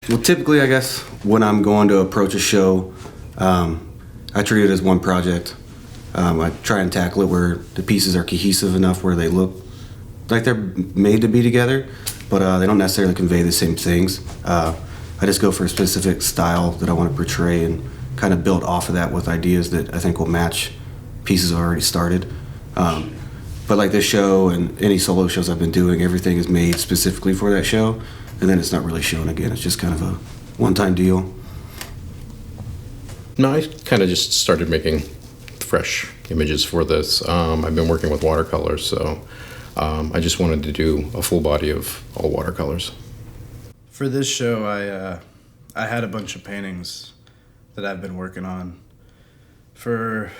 Well, typically, I guess, when I'm going to approach a show, I treat it as one project. I try and tackle it where the pieces are cohesive enough where they look like they're made to be together, but they don't necessarily convey the same things. I just go for a specific style that I want to portray and kind of build off of that with ideas that I think will match pieces I've already started. But like this show and any solo shows I've been doing, everything is made specifically for that show, and then it's not really shown again. It's just kind of a one-time deal. No, I kind of just started making fresh images for this. I've been working with watercolors, so I just wanted to do a full body of all watercolors. For this show, I had a bunch of paintings that I've been working on. I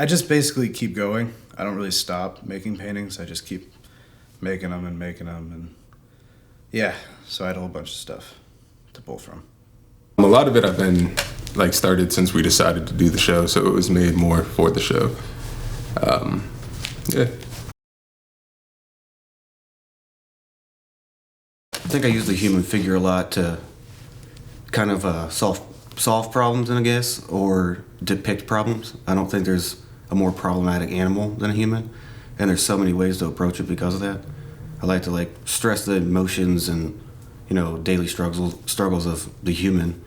just basically keep going. I don't really stop making paintings. I just keep making them, and yeah, so I had a whole bunch of stuff to pull from. A lot of it I've been started since we decided to do the show, so it was made more for the show. Yeah. I think I use the human figure a lot to kind of solve problems, I guess, or depict problems. I don't think there's a more problematic animal than a human, and there's so many ways to approach it because of that. I like to stress the emotions and daily struggles of the human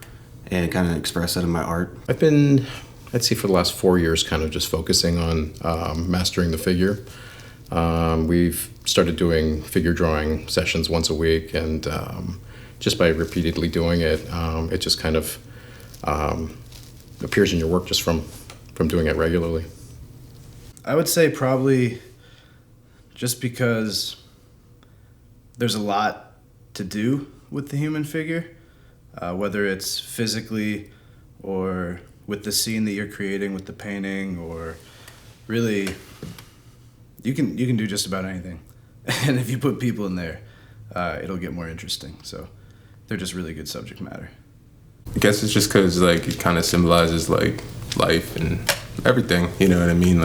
and kind of express that in my art. I've been, I'd say for the last 4 years, kind of just focusing on mastering the figure. We've started doing figure drawing sessions once a week, and just by repeatedly doing it, it just kind of appears in your work just from doing it regularly. I would say probably just because there's a lot to do with the human figure, whether it's physically or with the scene that you're creating with the painting, or really you can do just about anything. And if you put people in there, it'll get more interesting. So they're just really good subject matter. I guess it's just because it kind of symbolizes life and everything, you know what I mean?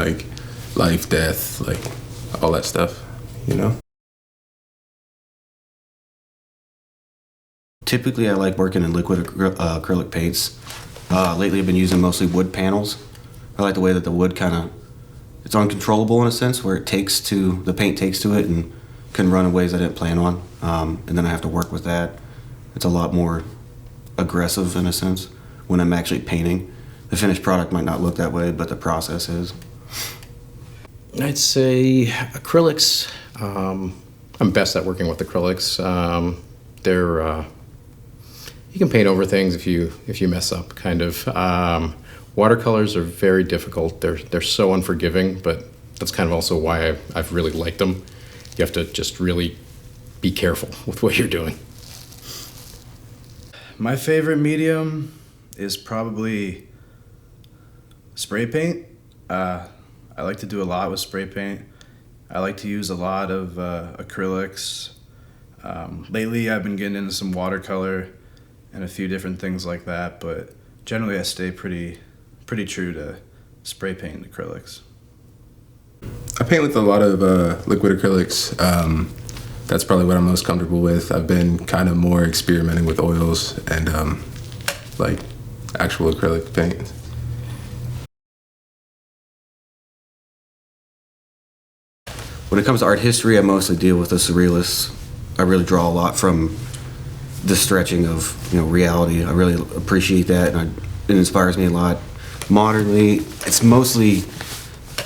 Life, death, all that stuff, Typically, I like working in liquid acrylic paints. Lately, I've been using mostly wood panels. I like the way that the wood it's uncontrollable in a sense, where the paint takes to it and can run in ways I didn't plan on. And then I have to work with that. It's a lot more aggressive in a sense when I'm actually painting. The finished product might not look that way, but the process is. I'd say acrylics. I'm best at working with acrylics. You can paint over things if you mess up, kind of. Watercolors are very difficult. They're so unforgiving, but that's kind of also why I've really liked them. You have to just really be careful with what you're doing. My favorite medium is probably spray paint. I like to do a lot with spray paint. I like to use a lot of acrylics. Lately, I've been getting into some watercolor and a few different things like that, but generally I stay pretty true to spray paint and acrylics. I paint with a lot of liquid acrylics. That's probably what I'm most comfortable with. I've been kind of more experimenting with oils and actual acrylic paint. When it comes to art history, I mostly deal with the surrealists. I really draw a lot from the stretching of reality. I really appreciate that, and it inspires me a lot. Modernly, it's mostly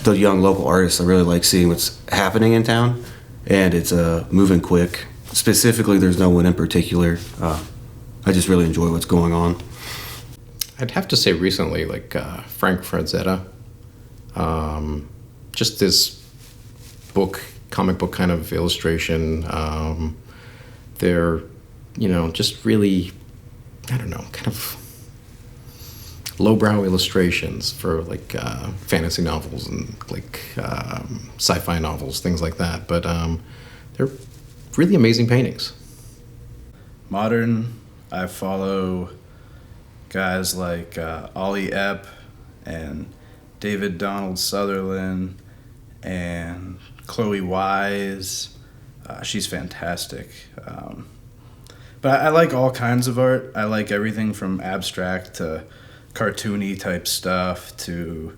the young local artists. I really like seeing what's happening in town, and it's moving quick. Specifically, there's no one in particular. I just really enjoy what's going on. I'd have to say recently, Frank Frazetta, just this comic book kind of illustration. They're, just really, kind of lowbrow illustrations for fantasy novels and sci-fi novels, things like that. But they're really amazing paintings. Modern, I follow guys like Ollie Epp and David Donald Sutherland and Chloe Wise. She's fantastic. But I like all kinds of art. I like everything from abstract to cartoony type stuff to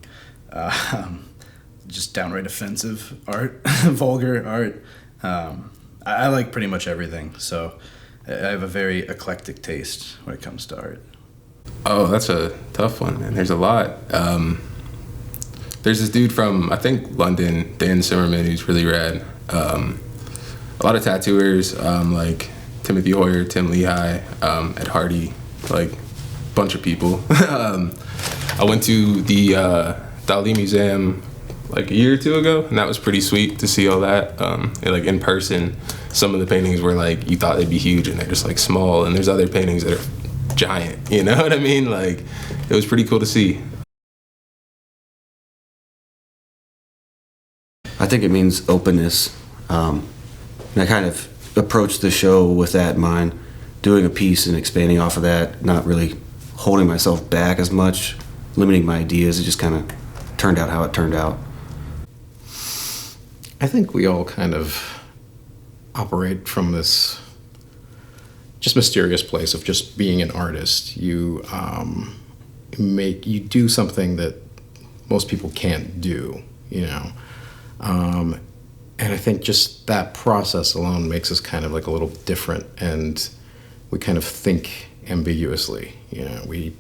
just downright offensive art, vulgar art. I like pretty much everything. So I have a very eclectic taste when it comes to art. Oh, that's a tough one, man. There's a lot. There's this dude from, I think, London, Dan Zimmerman, who's really rad. A lot of tattooers, like Timothy Hoyer, Tim Lehigh, Ed Hardy, like bunch of people. I went to the Dali Museum like a year or two ago, and that was pretty sweet to see all that. And, like in person, some of the paintings were like you thought they'd be huge, and they're just like small. And there's other paintings that are giant. You know what I mean? Like it was pretty cool to see. I think it means openness. And I kind of approached the show with that in mind, doing a piece and expanding off of that, not really holding myself back as much, limiting my ideas. It just kind of turned out how it turned out. I think we all kind of operate from this just mysterious place of just being an artist. You do something that most people can't do, you know. And I think just that process alone makes us kind of like a little different, and we kind of think ambiguously. You know, we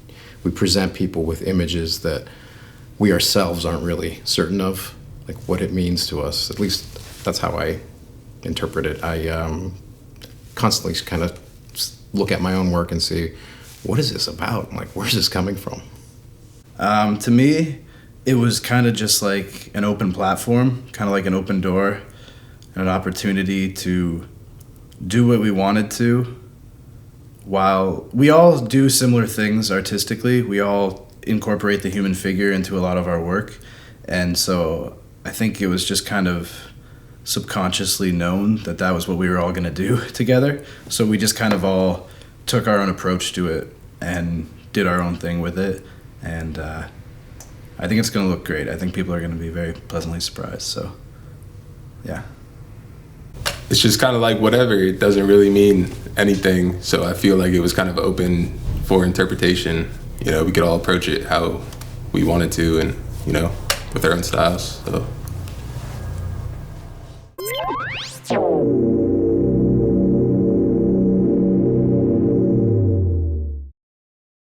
present people with images that we ourselves aren't really certain of, like what it means to us. At least that's how I interpret it. I constantly kind of look at my own work and see, what is this about? Like, where's this coming from? To me, it was kind of just like an open platform, kind of like an open door, and an opportunity to do what we wanted to. While we all do similar things artistically, we all incorporate the human figure into a lot of our work. And so I think it was just kind of subconsciously known that that was what we were all going to do together. So we just kind of all took our own approach to it and did our own thing with it. And I think it's going to look great. I think people are going to be very pleasantly surprised. So, yeah. It's just kind of like whatever. It doesn't really mean anything. So I feel like it was kind of open for interpretation. You know, we could all approach it how we wanted to, and, you know, with our own styles. So